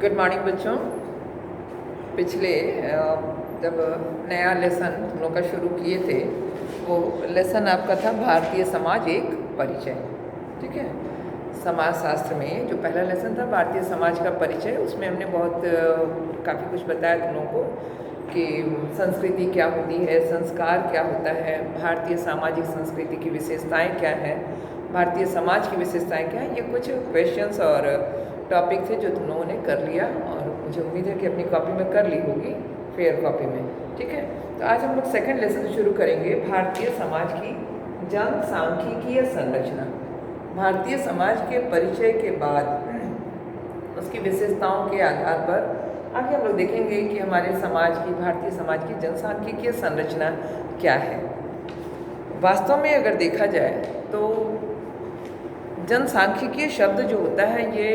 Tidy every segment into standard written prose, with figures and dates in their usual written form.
Good morning बच्चों। पिछले जब नया लेसन हम लोग का शुरू किए थे, वो लेसन आपका था भारतीय समाज एक परिचय। ठीक है, समाज शास्त्र में जो पहला लेसन था भारतीय समाज का परिचय, उसमें हमने बहुत काफ़ी कुछ बताया तुम लोगों को कि संस्कृति क्या होती है, संस्कार क्या होता है, भारतीय सामाजिक संस्कृति की विशेषताएं क्या हैं, भारतीय समाज की विशेषताएं क्या हैं। ये कुछ क्वेश्चंस और टॉपिक थे जो तुम लोगों ने कर लिया, और मुझे उम्मीद है कि अपनी कॉपी में कर ली होगी, फेयर कॉपी में। ठीक है, तो आज हम लोग सेकंड लेसन शुरू करेंगे, भारतीय समाज की जनसांख्यिकीय संरचना। भारतीय समाज के परिचय के बाद उसकी विशेषताओं के आधार पर आगे हम लोग देखेंगे कि हमारे समाज की, भारतीय समाज की जनसांख्यिकीय संरचना क्या है। वास्तव में अगर देखा जाए तो जनसांख्यिकीय शब्द जो होता है, ये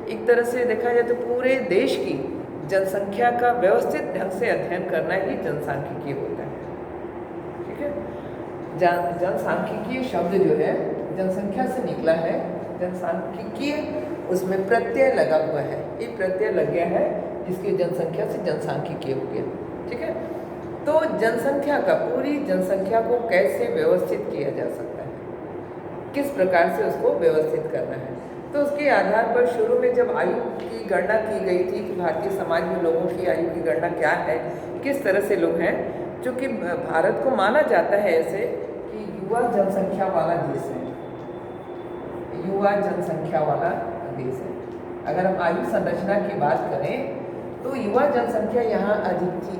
एक तरह से देखा जाए तो पूरे देश की जनसंख्या का व्यवस्थित ढंग से अध्ययन करना ही जनसांख्यिकीय होता है। ठीक है, जनसांख्यिकीय शब्द जो है जनसंख्या से निकला है। जनसांख्यिकीय, उसमें प्रत्यय लगा हुआ है, एक प्रत्यय लग गया है जिसकी जनसंख्या से जनसांख्यिकीय हो गया। ठीक है, तो जनसंख्या का, पूरी जनसंख्या को कैसे व्यवस्थित किया जा सकता है, किस प्रकार से उसको व्यवस्थित करना है, तो उसके आधार पर शुरू में जब आयु की गणना की गई थी कि भारतीय समाज में लोगों की आयु की गणना क्या है, किस तरह से लोग हैं, चूँकि भारत को माना जाता है ऐसे कि युवा जनसंख्या वाला देश है, युवा जनसंख्या वाला देश है। अगर हम आयु संरचना की बात करें तो युवा जनसंख्या यहाँ अधिक थी,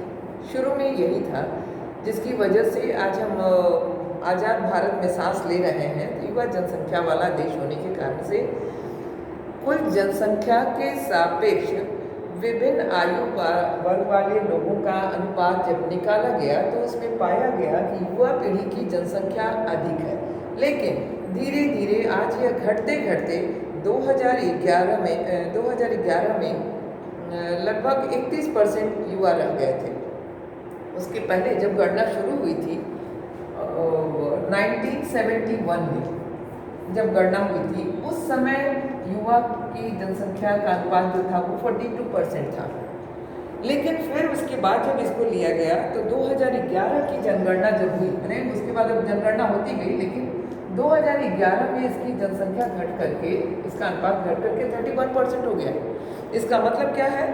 शुरू में यही था, जिसकी वजह से आज हम आज़ाद भारत में सांस ले रहे हैं। तो युवा जनसंख्या वाला देश होने के कारण से कुल जनसंख्या के सापेक्ष विभिन्न आयु वर्ग वाले लोगों का अनुपात जब निकाला गया तो उसमें पाया गया कि युवा पीढ़ी की जनसंख्या अधिक है। लेकिन धीरे धीरे आज यह घटते घटते 2011 में लगभग 31% युवा रह गए थे। उसके पहले जब गणना शुरू हुई थी 1971 में जब गणना हुई थी, उस समय युवा की जनसंख्या का अनुपात जो था वो 42% था। लेकिन फिर उसके बाद जब इसको लिया गया तो 2011 की जनगणना जब हुई, मैंने उसके बाद अब जनगणना होती गई, लेकिन 2011 में इसकी जनसंख्या घट करके, इसका अनुपात घट करके 31% हो गया। इसका मतलब क्या है,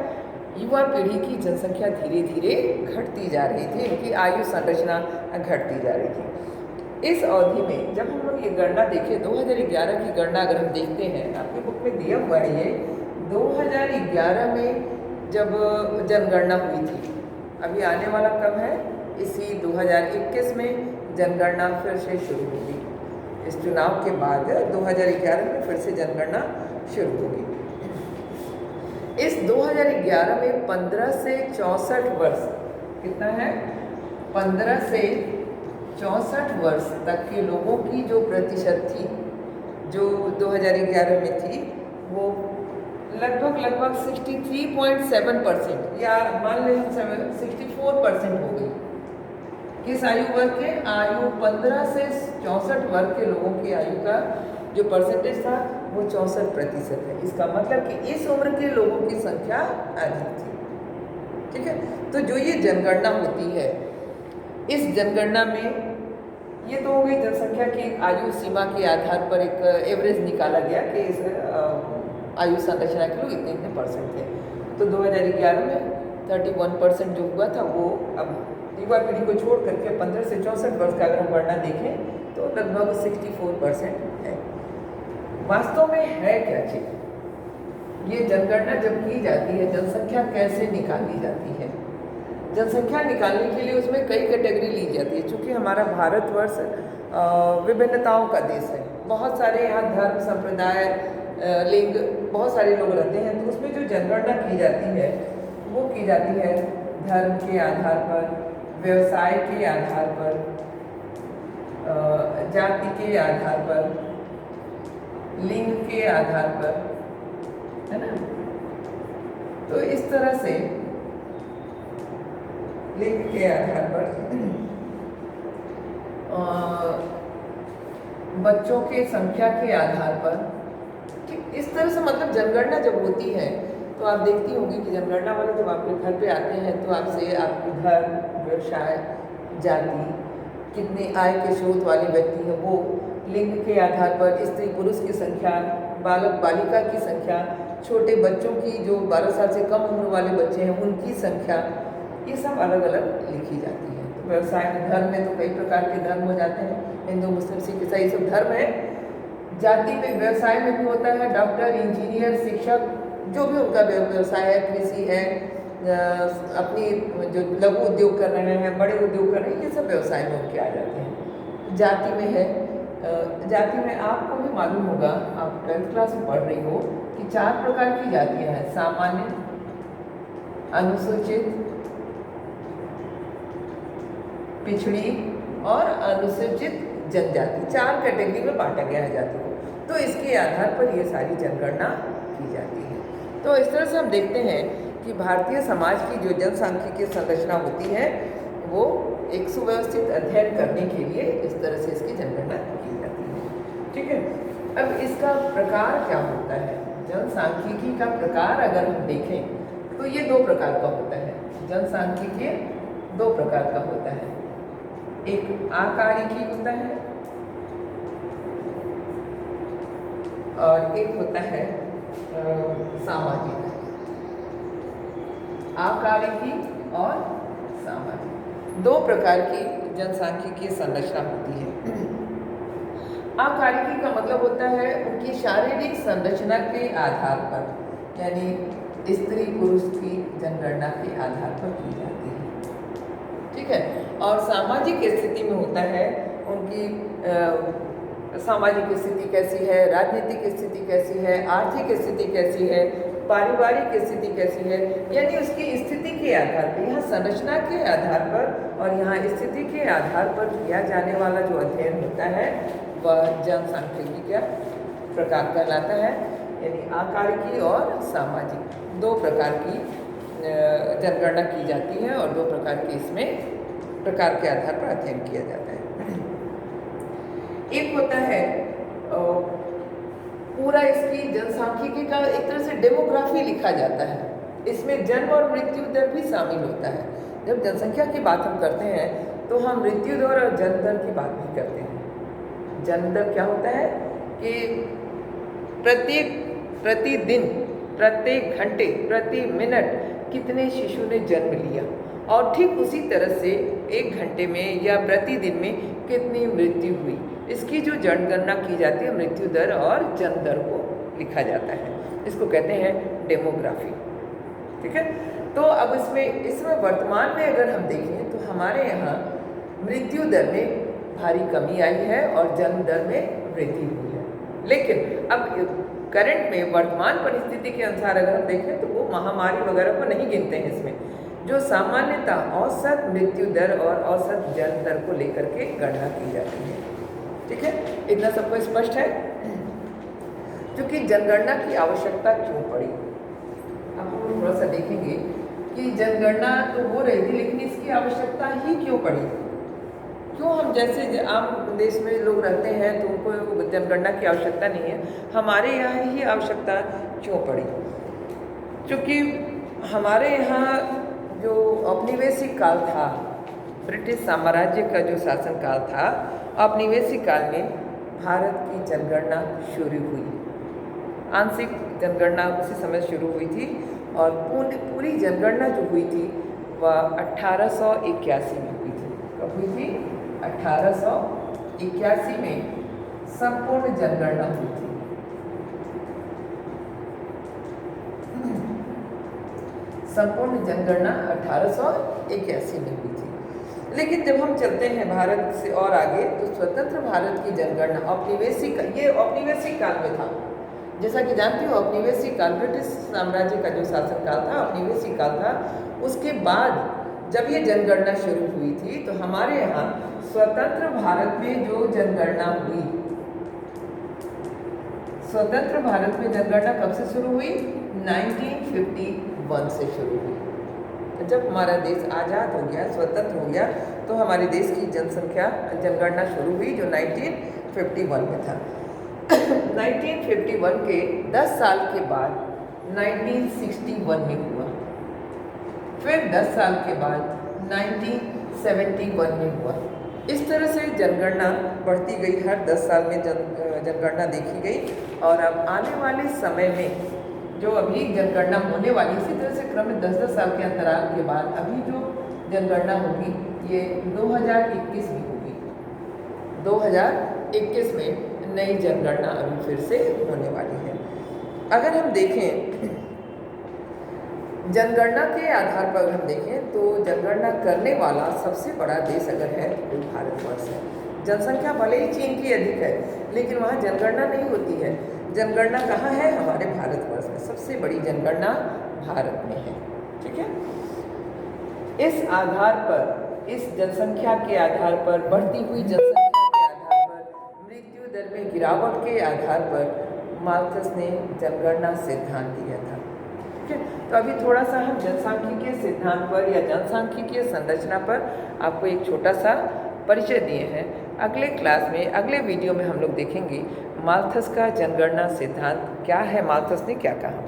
युवा पीढ़ी की जनसंख्या धीरे धीरे घटती जा रही थी, इनकी आयु संरचना घटती जा रही थी। इस अवधि में जब हम लोग ये गणना देखें, 2011 की गणना अगर हम देखते हैं, आपकी बुक में दिया हुआ है ये 2011 में जब जनगणना हुई थी। अभी आने वाला कब है, इसी 2021 में जनगणना फिर से शुरू होगी। इस चुनाव के बाद 2011 में फिर से जनगणना शुरू होगी। इस 2011 में 15 से 64 वर्ष, कितना है, 15 से 64 वर्ष तक के लोगों की जो प्रतिशत थी, जो 2011 में थी, वो लगभग 63.7% या मान लें 64% हो गई। किस आयु वर्ग के, आयु 15 से 64 वर्ग के लोगों की आयु का जो परसेंटेज था वो 64% है। इसका मतलब कि इस उम्र के लोगों की संख्या अधिक थी। ठीक है, तो जो ये जनगणना होती है, इस जनगणना में ये तो हो गई जनसंख्या की आयु सीमा के आधार पर एक एवरेज निकाला गया कि इस आयु संरचना के लोग इतने इतने परसेंट थे। तो 2011 में 31% जो हुआ था वो अब युवा पीढ़ी को छोड़ करके 15 से 64 वर्ष का अगर हम गणना देखें तो लगभग 64% है। वास्तव में है क्या चीज़, ये जनगणना जब की जाती है, जनसंख्या कैसे निकाली जाती है? जनसंख्या निकालने के लिए उसमें कई कैटेगरी ली जाती है। चूँकि हमारा भारतवर्ष विभिन्नताओं का देश है, बहुत सारे यहाँ धर्म, संप्रदाय, लिंग, बहुत सारे लोग रहते हैं, तो उसमें जो जनगणना की जाती है वो की जाती है धर्म के आधार पर, व्यवसाय के आधार पर, जाति के आधार पर, लिंग के आधार पर, है ना। तो इस तरह से लिंग के आधार पर, बच्चों के संख्या के आधार पर, ठीक इस तरह से मतलब जनगणना जब होती है तो आप देखती होंगी कि जनगणना वाले जब आपके घर पे आते हैं तो आपसे आपके घर, व्यवसाय, जाति, कितने आय के स्रोत वाले व्यक्ति हैं वो, लिंग के आधार पर स्त्री पुरुष की संख्या, बालक बालिका की संख्या, छोटे बच्चों की जो 12 साल से कम उम्र वाले बच्चे हैं उनकी संख्या, ये सब अलग अलग लिखी जाती है। तो व्यवसाय में, धर्म में तो कई प्रकार के धर्म हो जाते हैं, हिंदू, मुस्लिम, सिख, ईसाई सब धर्म है। जाति में, व्यवसाय में भी होता है डॉक्टर, इंजीनियर, शिक्षक, जो भी उनका व्यवसाय है, कृषि है, अपनी जो लघु उद्योग कर रहे हैं, बड़े उद्योग कर रहे हैं, ये सब व्यवसाय में उनके आ जाते हैं। जाति में है, जाति में आपको भी मालूम होगा, आप 10th क्लास में पढ़ रही हो कि 4 प्रकार की जातियां हैं, सामान्य, अनुसूचित, पिछड़ी और अनुसूचित जनजाति, 4 कैटेगरी में बांटा गया है जाति को। तो इसके आधार पर ये सारी जनगणना की जाती है। तो इस तरह से हम देखते हैं कि भारतीय समाज की जो जनसांख्यिकीय संरचना होती है वो एक सुव्यवस्थित अध्ययन करने के लिए इस तरह से इसकी जनगणना की जाती है। ठीक है, अब इसका प्रकार क्या होता है? जनसांख्यिकी का प्रकार अगर हम देखें तो ये 2 प्रकार का होता है। जनसांख्यिकीय 2 प्रकार का होता है, एक आकारिकी होता है और एक होता है सामाजिक। आकारिकी और सामाजिक 2 प्रकार की जनसांख्यिकीय संरचना होती है। आकारिकी का मतलब होता है उनकी शारीरिक संरचना के आधार पर, यानी स्त्री पुरुष की जनगणना के आधार पर की जाती है। ठीक है, और सामाजिक स्थिति में होता है उनकी सामाजिक स्थिति कैसी है, राजनीतिक स्थिति कैसी है, आर्थिक स्थिति कैसी है, पारिवारिक स्थिति कैसी है, यानी उसकी स्थिति के आधार पर, यहाँ संरचना के आधार पर और यहाँ स्थिति के आधार पर किया जाने वाला जो अध्ययन होता है वह जनसांख्यिकी का प्रकार कहलाता है। यानी आकारिकी और सामाजिक 2 प्रकार की जनगणना की जाती है और 2 प्रकार की इसमें प्रकार के आधार पर अध्ययन किया जाता है। एक होता है पूरा इसकी जनसांख्यिकी का एक तरह से डेमोग्राफी लिखा जाता है, इसमें जन्म और मृत्यु दर भी शामिल होता है। जब जनसंख्या की बात हम करते हैं तो हम मृत्यु दर और जन्म दर की बात भी करते हैं। जन्म दर क्या होता है कि प्रतिदिन, प्रत्येक घंटे, प्रति मिनट कितने शिशु ने जन्म लिया, और ठीक उसी तरह से 1 घंटे में या प्रतिदिन में कितनी मृत्यु हुई, इसकी जो जनगणना की जाती है मृत्यु दर और जन्म दर को लिखा जाता है। इसको कहते हैं डेमोग्राफी। ठीक है, तो अब इसमें वर्तमान में अगर हम देखें तो हमारे यहाँ मृत्यु दर में भारी कमी आई है और जन्म दर में वृद्धि हुई है। लेकिन अब करंट में वर्तमान परिस्थिति के अनुसार अगर हम देखें तो वो महामारी वगैरह को नहीं गिनते हैं इसमें, जो सामान्यतः औसत मृत्यु दर और औसत जन्म दर को लेकर के गणना की जाती है। ठीक है, इतना सबको स्पष्ट है? क्योंकि जनगणना की आवश्यकता क्यों पड़ी, अब हम थोड़ा सा देखेंगे कि जनगणना तो हो रही थी लेकिन इसकी आवश्यकता ही क्यों पड़ी। क्यों हम जैसे आम देश में लोग रहते हैं तो उनको जनगणना की आवश्यकता नहीं है, हमारे यहाँ ही आवश्यकता क्यों पड़ी? क्योंकि हमारे यहाँ जो औपनिवेशिक काल था, ब्रिटिश साम्राज्य का जो शासन काल था, औपनिवेशिक काल में भारत की जनगणना शुरू हुई। आंशिक जनगणना उसी समय शुरू हुई थी और पूरी जनगणना जो हुई थी वह 1881 में हुई थी। कब हुई थी? 1881 में संपूर्ण जनगणना हुई थी। संपूर्ण जनगणना 1881 में हुई थी। लेकिन जब हम चलते हैं भारत से और आगे तो स्वतंत्र भारत की जनगणना ये औपनिवेशिक काल में था। जैसा कि जानती हो औपनिवेशिक काल ब्रिटिश साम्राज्य का जो शासन काल था, औपनिवेशिक काल था। उसके बाद जब ये जनगणना शुरू हुई थी तो हमारे यहाँ स्वतंत्र भारत में जो जनगणना हुई, स्वतंत्र भारत में जनगणना कब से शुरू हुई? 1951 से शुरू हुई। जब हमारा देश आज़ाद हो गया, स्वतंत्र हो गया, तो हमारे देश की जनगणना शुरू हुई जो 1951 में था। 1951 के 10 साल के बाद 1961 में हुआ, फिर 10 साल के बाद 1971 में हुआ। इस तरह से जनगणना बढ़ती गई, हर 10 साल में जनगणना देखी गई। और अब आने वाले समय में जो अभी जनगणना होने वाली, इसी तरह से क्रम में 10-10 साल के अंतराल के बाद अभी जो जनगणना होगी ये 2021 में होगी। 2021 में नई जनगणना अभी फिर से होने वाली है। अगर हम देखें जनगणना के आधार पर, अगर हम देखें तो जनगणना करने वाला सबसे बड़ा देश अगर है तो भारतवर्ष है। जनसंख्या भले ही चीन की अधिक है, लेकिन वहाँ जनगणना नहीं होती है। जनगणना कहाँ है? हमारे भारतवर्ष में। सबसे बड़ी जनगणना भारत में है। ठीक है। इस आधार पर, इस जनसंख्या के आधार पर, बढ़ती हुई जनसंख्या के आधार पर, मृत्यु दर में गिरावट के आधार पर माल्थस ने जनगणना सिद्धांत दिया था। ठीक है। तो अभी थोड़ा सा हम जनसांख्यिकीय सिद्धांत पर या जनसांख्यिकीय संरचना पर आपको एक छोटा सा परिचय दिए हैं। अगले क्लास में, अगले वीडियो में हम लोग देखेंगे माल्थस का जनगणना सिद्धांत क्या है, माल्थस ने क्या कहा।